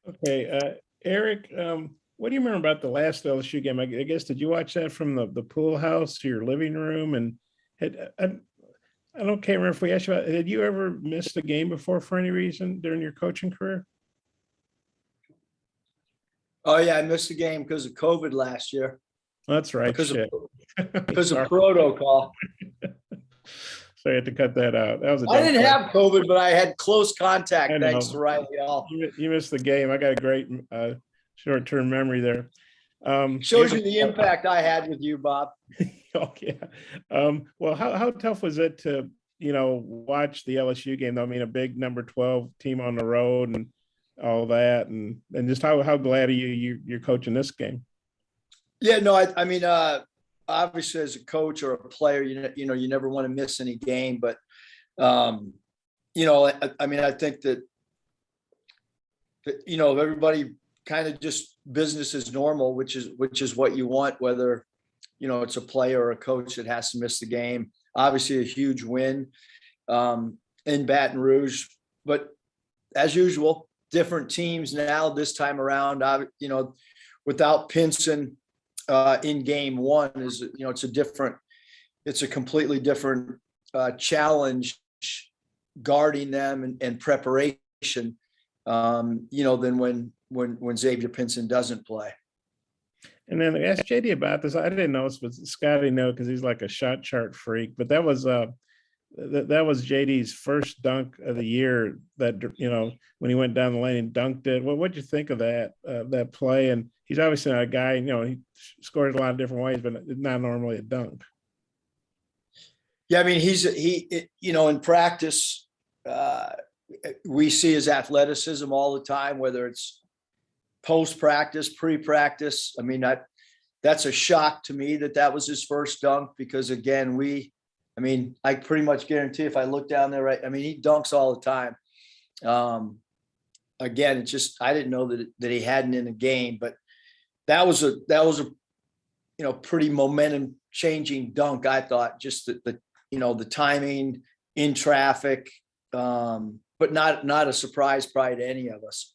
Okay, Eric, what do you remember about the last LSU game? I guess did you watch that from the pool house to your living room? And had I don't can't remember if we asked you about. Had you ever missed a game before for any reason during your coaching career? Oh yeah, I missed the game because of COVID last year. That's right. Because of Shit. because of Sorry. protocol. So I had to cut that out. That was a I dumb didn't play. have COVID, but I had close I contact thanks to know. Riley Hall. You missed the game. I got a great short-term memory there. Shows you the impact I had with you, Bob. Oh yeah. Well, how tough was it to watch the LSU game? I mean, a big number 12 team on the road and all that, and just how glad are you're coaching this game? Yeah, no, I mean, obviously as a coach or a player, you never want to miss any game, but I mean, I think that everybody kind of just business as normal, which is what you want, whether it's a player or a coach that has to miss the game. Obviously a huge win in Baton Rouge, but as usual, different teams now this time around. Without Pinson in game one it's a completely different challenge guarding them and preparation than when Xavier Pinson doesn't play. And then I asked JD about this. I didn't know this, but Scotty know because he's like a shot chart freak. But that was JD's first dunk of the year. That when he went down the lane and dunked it. Well, what'd you think of that play? And he's obviously not a guy. He scored a lot of different ways, but it's not normally a dunk. Yeah, I mean in practice, we see his athleticism all the time, whether it's post-practice, pre-practice. I mean, that's a shock to me that was his first dunk because again, I pretty much guarantee if I look down there, right, I mean, he dunks all the time. Again, it's just, I didn't know that he hadn't in a game, but that was a pretty momentum changing dunk. I thought just the timing in traffic, but not a surprise probably to any of us.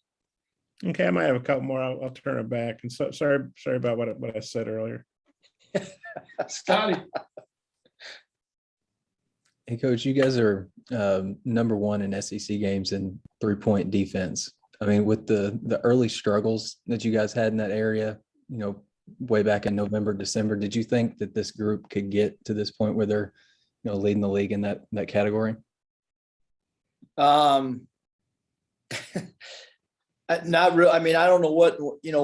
Okay, I might have a couple more. I'll turn it back. And so sorry about what I said earlier. Scotty. Hey, Coach, you guys are number one in SEC games in three-point defense. I mean, with the early struggles that you guys had in that area, way back in November, December, did you think that this group could get to this point where they're, leading the league in that category? Not really. I mean, I don't know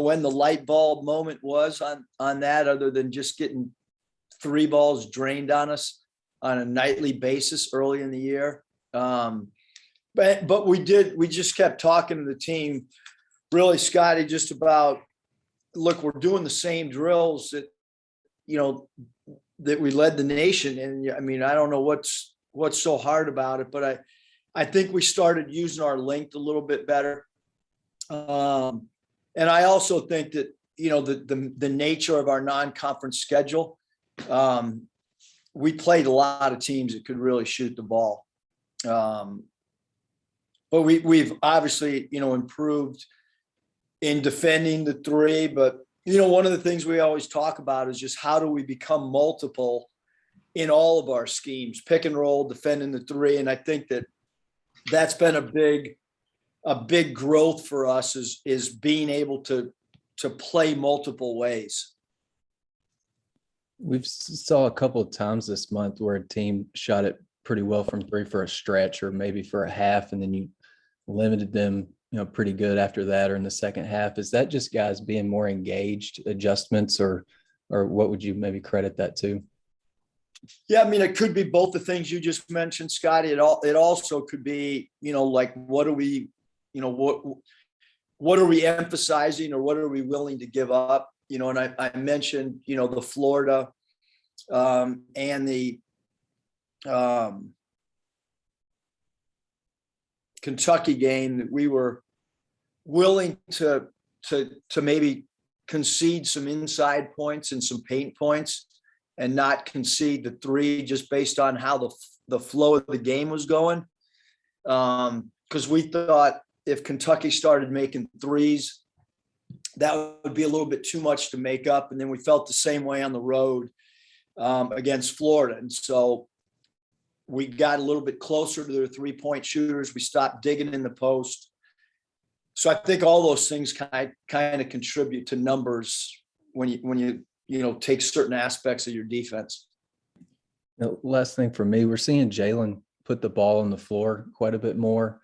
when the light bulb moment was on that, other than just getting three balls drained on us on a nightly basis early in the year. But we just kept talking to the team, really, Scotty, just about, look, we're doing the same drills that we led the nation. And I mean, I don't know what's so hard about it, but I think we started using our length a little bit better. And I also think that, the nature of our non-conference schedule, we played a lot of teams that could really shoot the ball. But we've obviously, improved in defending the three. But, one of the things we always talk about is just how do we become multiple in all of our schemes, pick and roll, defending the three. And I think that's been a big growth for us is being able to play multiple ways. We've saw a couple of times this month where a team shot it pretty well from three for a stretch or maybe for a half, and then you limited them, pretty good after that or in the second half. Is that just guys being more engaged, adjustments, or what would you maybe credit that to? Yeah, I mean, it could be both the things you just mentioned, Scotty. It also could be, like, what are we, what are we emphasizing or what are we willing to give up? And I mentioned, the Florida and the Kentucky game, that we were willing to maybe concede some inside points and some paint points and not concede the three just based on how the flow of the game was going. Because we thought, if Kentucky started making threes, that would be a little bit too much to make up. And then we felt the same way on the road against Florida. And so we got a little bit closer to their 3-point shooters. We stopped digging in the post. So I think all those things kind of contribute to numbers when you take certain aspects of your defense. The last thing for me, we're seeing Jalen put the ball on the floor quite a bit more,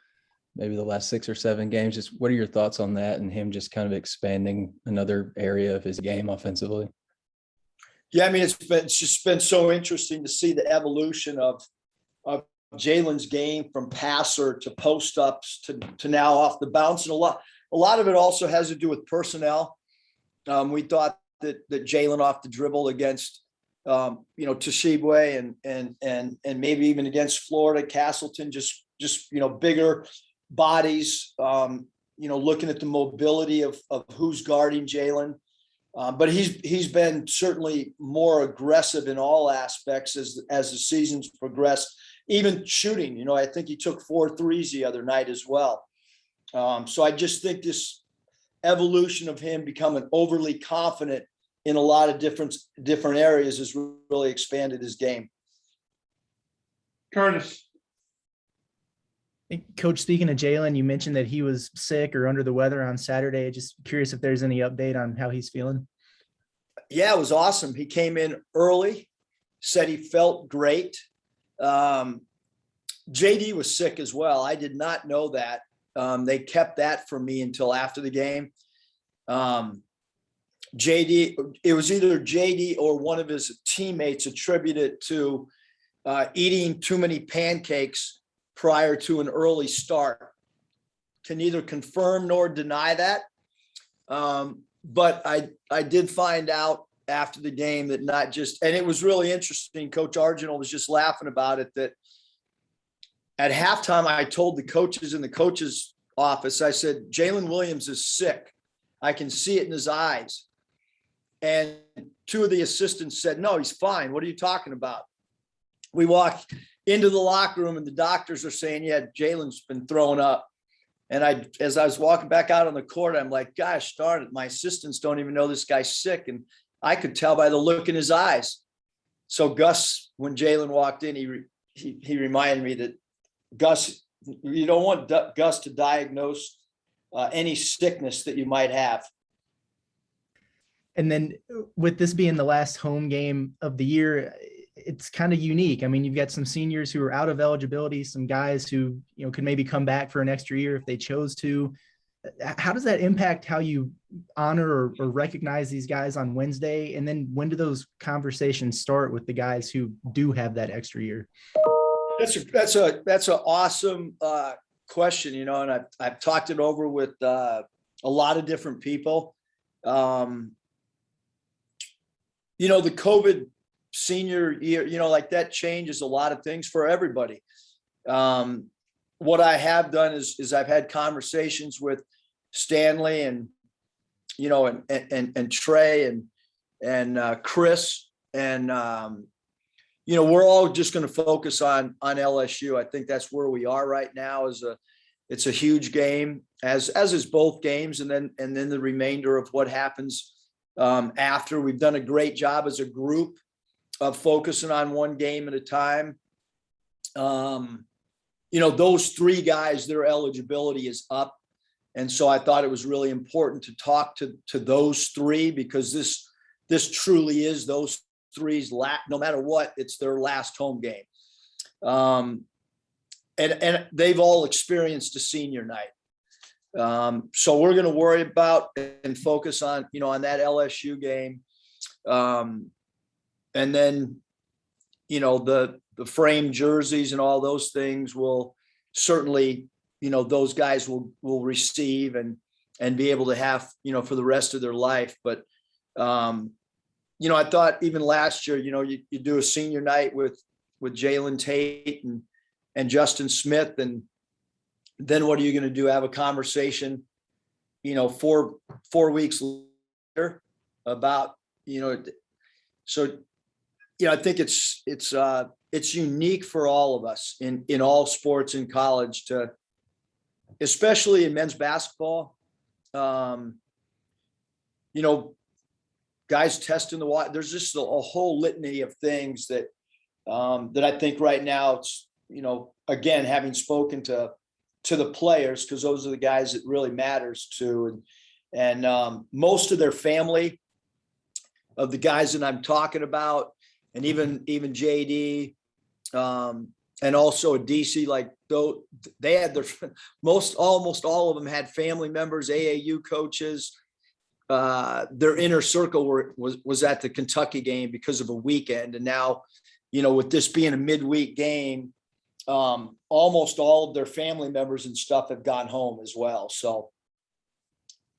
maybe the last 6 or 7 games. Just what are your thoughts on that and him just kind of expanding another area of his game offensively? Yeah, I mean, it's just been so interesting to see the evolution of Jalen's game from passer to post ups to now off the bounce. And a lot of it also has to do with personnel. We thought that Jalen off the dribble against Toshibwe and maybe even against Florida, Castleton, just bigger bodies, looking at the mobility of who's guarding Jalen. But he's been certainly more aggressive in all aspects as the season's progressed, even shooting. I think he took 4 threes the other night as well. So I just think this evolution of him becoming overly confident in a lot of different areas has really expanded his game. Curtis. Coach, speaking of Jalen, you mentioned that he was sick or under the weather on Saturday. Just curious if there's any update on how he's feeling. Yeah, it was awesome. He came in early, said he felt great. JD was sick as well. I did not know that. They kept that from me until after the game. JD, it was either JD or one of his teammates attributed to eating too many pancakes prior to an early start. Can neither confirm nor deny that. But I did find out after the game that not just, and it was really interesting. Coach Argento was just laughing about it, that at halftime, I told the coaches in the coaches office, I said, Jalen Williams is sick. I can see it in his eyes. And 2 of the assistants said, no, he's fine. What are you talking about? We walked into the locker room and the doctors are saying, yeah, Jalen's been throwing up. And as I was walking back out on the court, I'm like, gosh darn it, my assistants don't even know this guy's sick. And I could tell by the look in his eyes. So Gus, when Jalen walked in, he reminded me that Gus, you don't want Gus to diagnose any sickness that you might have. And then with this being the last home game of the year, it's kind of unique. I mean, you've got some seniors who are out of eligibility, some guys who, could maybe come back for an extra year if they chose to. How does that impact how you honor or recognize these guys on Wednesday? And then when do those conversations start with the guys who do have that extra year? That's an awesome question, and I've talked it over with a lot of different people. The COVID senior year, like that changes a lot of things for everybody. What I have done is I've had conversations with Stanley and Trey and Chris, and we're all just going to focus on LSU. I think that's where we are right now. It's a huge game, as is both games, and then the remainder of what happens after. We've done a great job as a group of focusing on one game at a time. Those 3 guys, their eligibility is up. And so I thought it was really important to talk to those 3, because this truly is those 3's no matter what, it's their last home game. And they've all experienced a senior night. So we're going to worry about and focus on, on that LSU game. And then, the frame jerseys and all those things will certainly, those guys will receive and be able to have, for the rest of their life. But, I thought even last year, you do a senior night with Jalen Tate and Justin Smith, and then what are you going to do? Have a conversation, 4 weeks later about, so, I think it's unique for all of us in all sports in college to especially in men's basketball, you know, guys testing the water. There's just a whole litany of things that that I think right now it's, you know, again, having spoken to the players, because those are the guys that really matters to, and most of their family of the guys that I'm talking about, and even JD, and also DC, like though they had their almost all of them had family members, AAU coaches. Their inner circle was at the Kentucky game because of a weekend, and now, you know, with this being a midweek game, almost all of their family members and stuff have gone home as well. So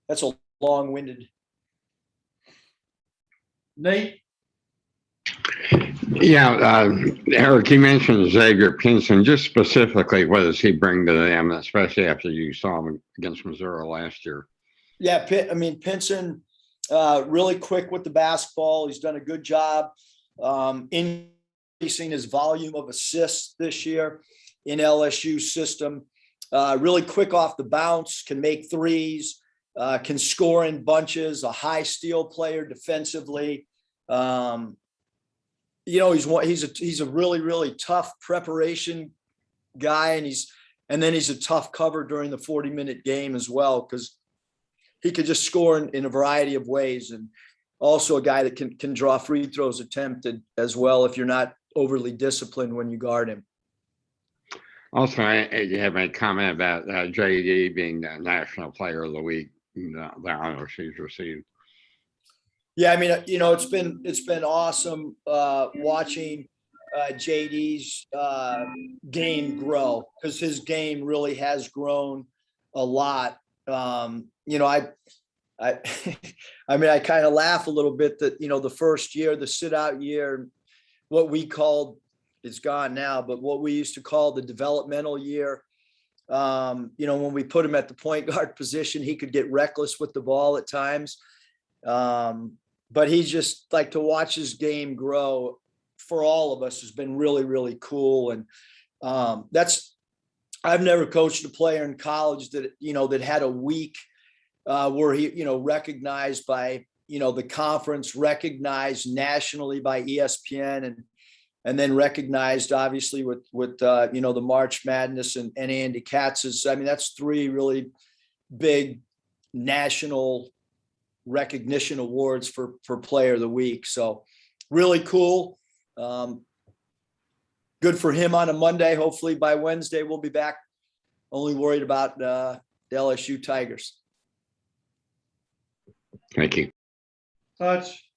that's a long-winded. Nate? Yeah, Eric, you mentioned Xavier Pinson. Just specifically, what does he bring to them, especially after you saw him against Missouri last year? Yeah, Pinson, really quick with the basketball. He's done a good job increasing his volume of assists this year in LSU system. Really quick off the bounce, can make threes, can score in bunches, a high steal player defensively. You know, he's a really, really tough preparation guy, and then he's a tough cover during the 40-minute game as well, because he could just score in a variety of ways, and also a guy that can draw free throws attempted as well if you're not overly disciplined when you guard him. Also, you have a comment about JD being the National Player of the Week, the honor she's received. Yeah, I mean, you know, it's been awesome watching JD's game grow, because his game really has grown a lot. You know, I mean, I kind of laugh a little bit that, you know, the first year, the sit out year, what we called, it's gone now, but what we used to call the developmental year. You know, when we put him at the point guard position, he could get reckless with the ball at times. But he's just like, to watch his game grow for all of us has been really, really cool. And I've never coached a player in college that, you know, that had a week where he, you know, recognized by, you know, the conference, recognized nationally by ESPN, and then recognized obviously with you know, the March Madness and Andy Katz's. I mean, that's three really big national recognition awards for player of the week. So really cool. Good for him on a Monday. Hopefully by Wednesday, we'll be back only worried about the LSU Tigers. Thank you. Touch.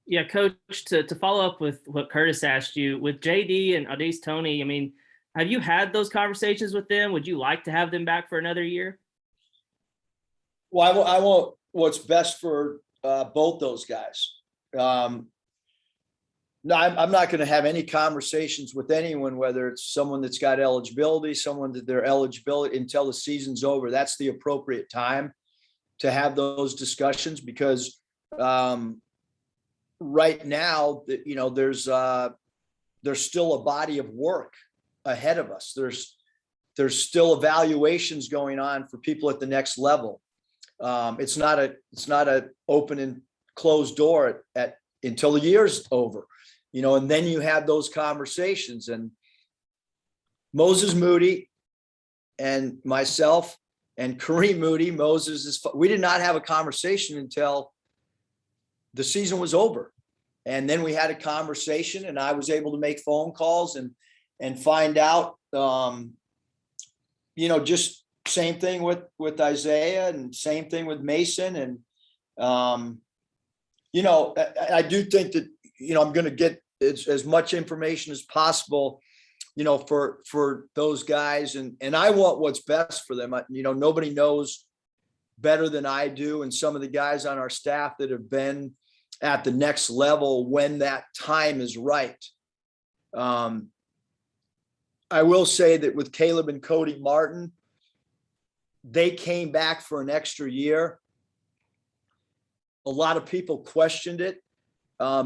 Yeah, Coach, to follow up with what Curtis asked you, with JD and Adise Tony, I mean, have you had those conversations with them? Would you like to have them back for another year? Well, I want what's best for both those guys. No, I'm not going to have any conversations with anyone, whether it's someone that's got eligibility, someone that their eligibility until the season's over. That's the appropriate time to have those discussions, because right now, you know, there's still a body of work ahead of us. There's still evaluations going on for people at the next level. It's not a open and closed door until the year's over, you know, and then you have those conversations. And Moses Moody and myself and Kareem Moody, we did not have a conversation until the season was over. And then we had a conversation, and I was able to make phone calls and find out, you know, just same thing with Isaiah, and same thing with Mason. And, you know, I do think that, you know, I'm going to get as much information as possible, you know, for those guys. And I want what's best for them. You know, nobody knows better than I do, and some of the guys on our staff that have been at the next level when that time is right. I will say that with Caleb and Cody Martin, they came back for an extra year. A lot of people questioned it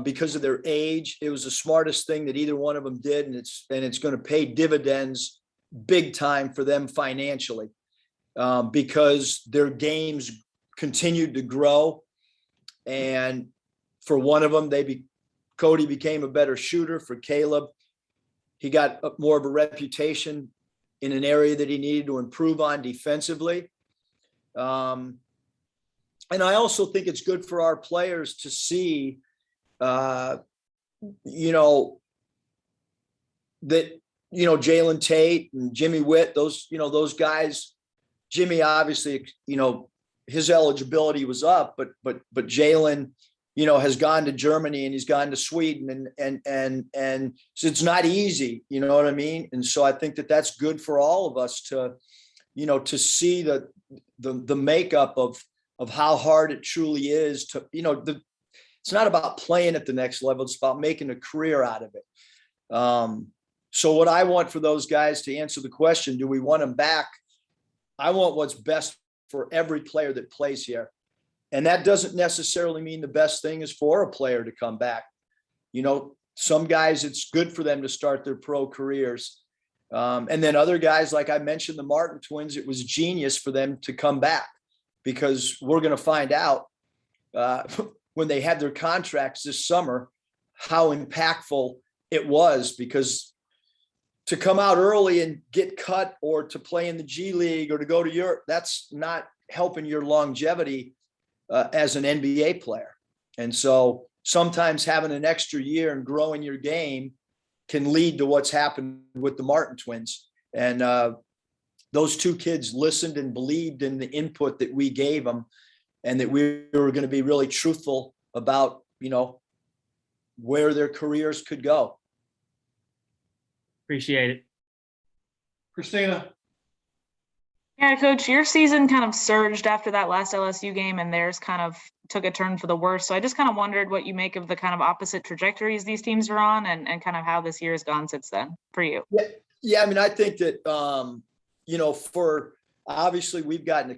because of their age. It was the smartest thing that either one of them did, and it's going to pay dividends big time for them financially. because their games continued to grow. And for one of them, Cody became a better shooter. For Caleb, he got more of a reputation in an area that he needed to improve on defensively. And I also think it's good for our players to see, that, Jalen Tate and Jimmy Witt, those guys. Jimmy, obviously, his eligibility was up, but Jalen, has gone to Germany and he's gone to Sweden, and so it's not easy, you know what I mean? And so I think that that's good for all of us to see the makeup of how hard it truly is to, it's not about playing at the next level. It's about making a career out of it. So what I want for those guys, to answer the question, do we want them back? I want what's best for every player that plays here. And that doesn't necessarily mean the best thing is for a player to come back. Some guys, it's good for them to start their pro careers. And then other guys, like I mentioned, the Martin twins, it was genius for them to come back, because we're going to find out when they had their contracts this summer, how impactful it was, because to come out early and get cut, or to play in the G League, or to go to Europe, that's not helping your longevity as an NBA player. And so sometimes having an extra year and growing your game can lead to what's happened with the Martin twins. And those two kids listened and believed in the input that we gave them, and that we were going to be really truthful about, where their careers could go. Appreciate it. Christina. Yeah, Coach, your season kind of surged after that last LSU game, and theirs kind of took a turn for the worse. So I just kind of wondered what you make of the kind of opposite trajectories these teams are on, and kind of how this year has gone since then for you. Yeah. I mean, I think that, for obviously we've gotten,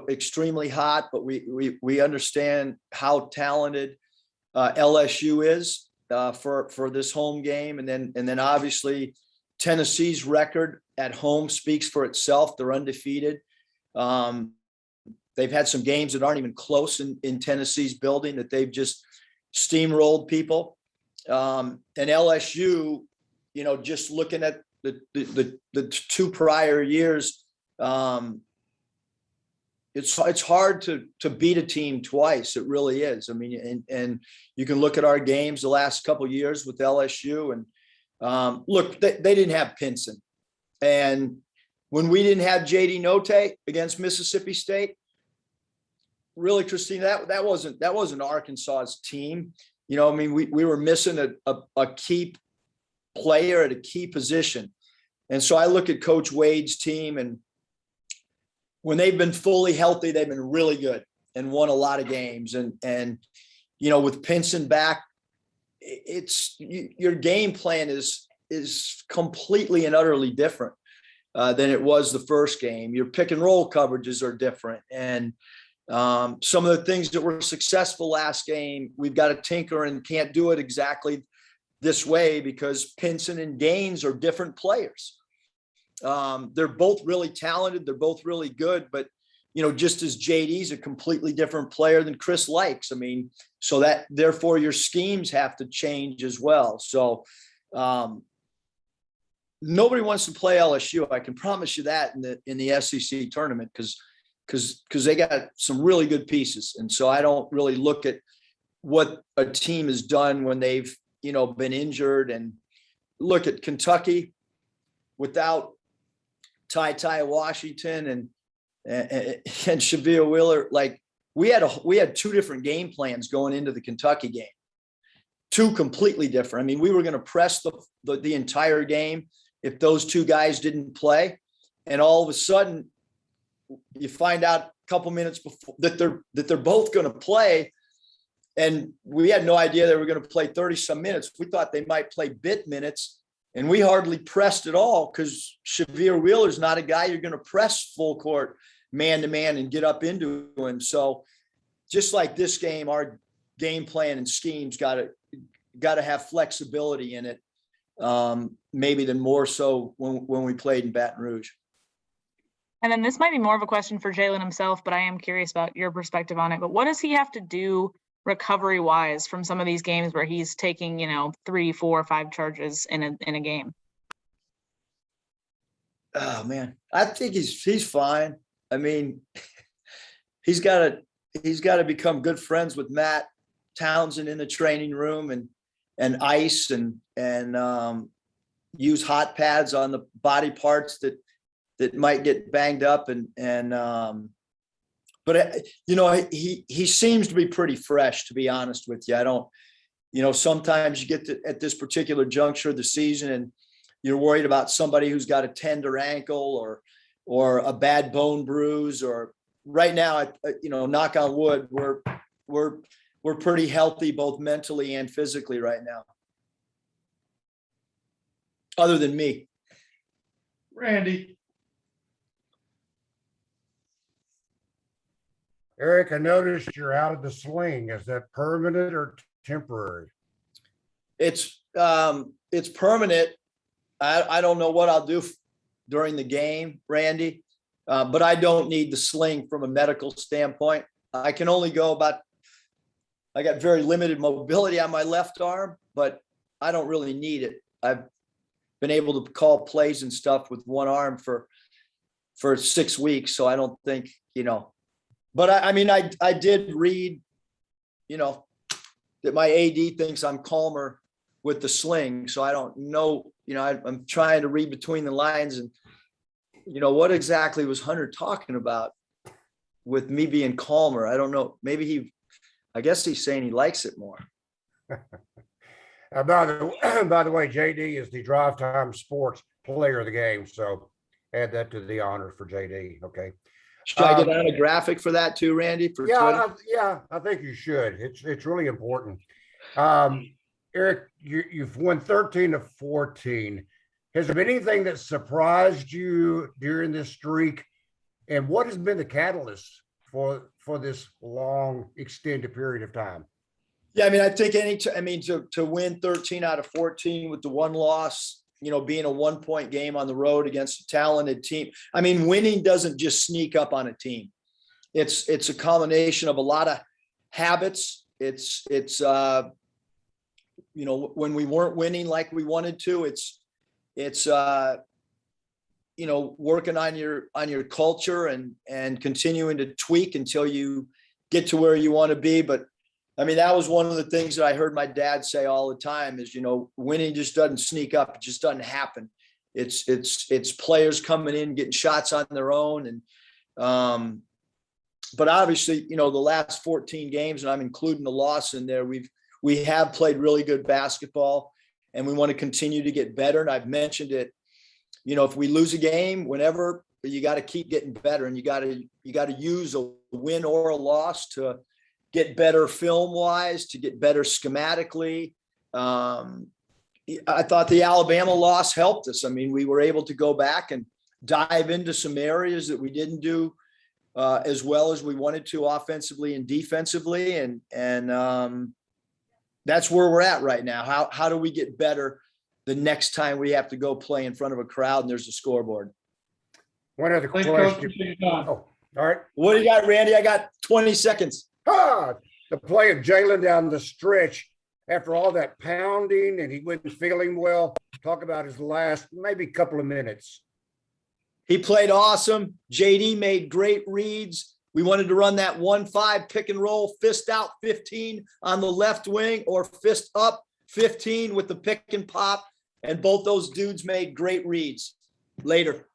extremely hot, but we understand how talented LSU is for this home game. And then obviously Tennessee's record at home speaks for itself. They're undefeated. They've had some games that aren't even close in Tennessee's building, that they've just steamrolled people. And LSU, just looking at the two prior years, it's hard to beat a team twice. It really is. I mean, and you can look at our games the last couple of years with LSU, and look, they didn't have Pinson. And when we didn't have JD Note against Mississippi State, really, Christina, that wasn't Arkansas's team. I mean, we were missing a key player at a key position. And so I look at Coach Wade's team, and when they've been fully healthy, they've been really good and won a lot of games. And with Pinson back, your game plan is completely and utterly different than it was the first game. Your pick and roll coverages are different. And some of the things that were successful last game, we've got to tinker and can't do it exactly this way, because Pinson and Gaines are different players. They're both really talented. They're both really good, but just as JD's a completely different player than Chris Likes. I mean, so that therefore your schemes have to change as well. So nobody wants to play LSU. I can promise you that in the SEC tournament, because they got some really good pieces. And so I don't really look at what a team has done when they've, been injured. And look at Kentucky without Ty Washington and Shavir Wheeler. Like we had two different game plans going into the Kentucky game, two completely different. I mean, we were going to press the entire game if those two guys didn't play. And all of a sudden you find out a couple minutes before that they're both going to play. And we had no idea they were going to play 30 some minutes. We thought they might play bit minutes, and we hardly pressed at all, because Shavir Wheeler's not a guy you're going to press full court man to man and get up into him. So just like this game, our game plan and schemes got to have flexibility in it. Maybe than more so when we played in Baton Rouge. And then this might be more of a question for Jalen himself, but I am curious about your perspective on it. But what does he have to do recovery wise from some of these games where he's taking, 3, 4, 5 charges in a game? Oh man, I think he's fine. I mean, he's got to become good friends with Matt Townsend in the training room and ice and use hot pads on the body parts that might get banged up but he seems to be pretty fresh, to be honest with you. I don't, sometimes you get at this particular juncture of the season and you're worried about somebody who's got a tender ankle or a bad bone bruise, or right now, knock on wood, we're pretty healthy, both mentally and physically right now. Other than me. Randy. Eric, I noticed you're out of the sling. Is that permanent or temporary? It's permanent. I don't know what I'll do during the game, Randy, but I don't need the sling from a medical standpoint. I can only go I got very limited mobility on my left arm, but I don't really need it. I've been able to call plays and stuff with one arm for 6 weeks. So I don't think, but I did read, that my AD thinks I'm calmer with the sling. So I don't know, I'm trying to read between the lines and, what exactly was Hunter talking about with me being calmer? I don't know. Maybe I guess he's saying he likes it more. By the way, JD is the Drive Time Sports Player of the Game. So add that to the honors for JD. Okay. Should I get on a graphic for that too, Randy? For Twitter? I think you should. It's really important. Eric, you've won 13 of 14. Has there been anything that surprised you during this streak? And what has been the catalyst for this long extended period of time? Yeah, I think to win 13 out of 14 with the one loss, being a 1-point game on the road against a talented team. Winning doesn't just sneak up on a team. It's a combination of a lot of habits. It's when we weren't winning like we wanted to, it's working on your culture and continuing to tweak until you get to where you want to be. But that was one of the things that I heard my dad say all the time is, winning just doesn't sneak up. It just doesn't happen. It's players coming in, getting shots on their own. And, but obviously, the last 14 games, and I'm including the loss in there, we have played really good basketball and we want to continue to get better. And I've mentioned it, if we lose a game, whenever, you got to keep getting better and you got to use a win or a loss to get better film wise, to get better schematically. I thought the Alabama loss helped us. We were able to go back and dive into some areas that we didn't do as well as we wanted to offensively and defensively. And that's where we're at right now. How do we get better the next time we have to go play in front of a crowd and there's a scoreboard? One other Thanks, question. Coach. Oh, all right. What do you got, Randy? I got 20 seconds. The play of Jalen down the stretch after all that pounding and he wasn't feeling well. Talk about his last maybe couple of minutes. He played awesome. JD made great reads. We wanted to run that 1-5 pick and roll, fist out 15 on the left wing or fist up 15 with the pick and pop. And both those dudes made great reads. Later.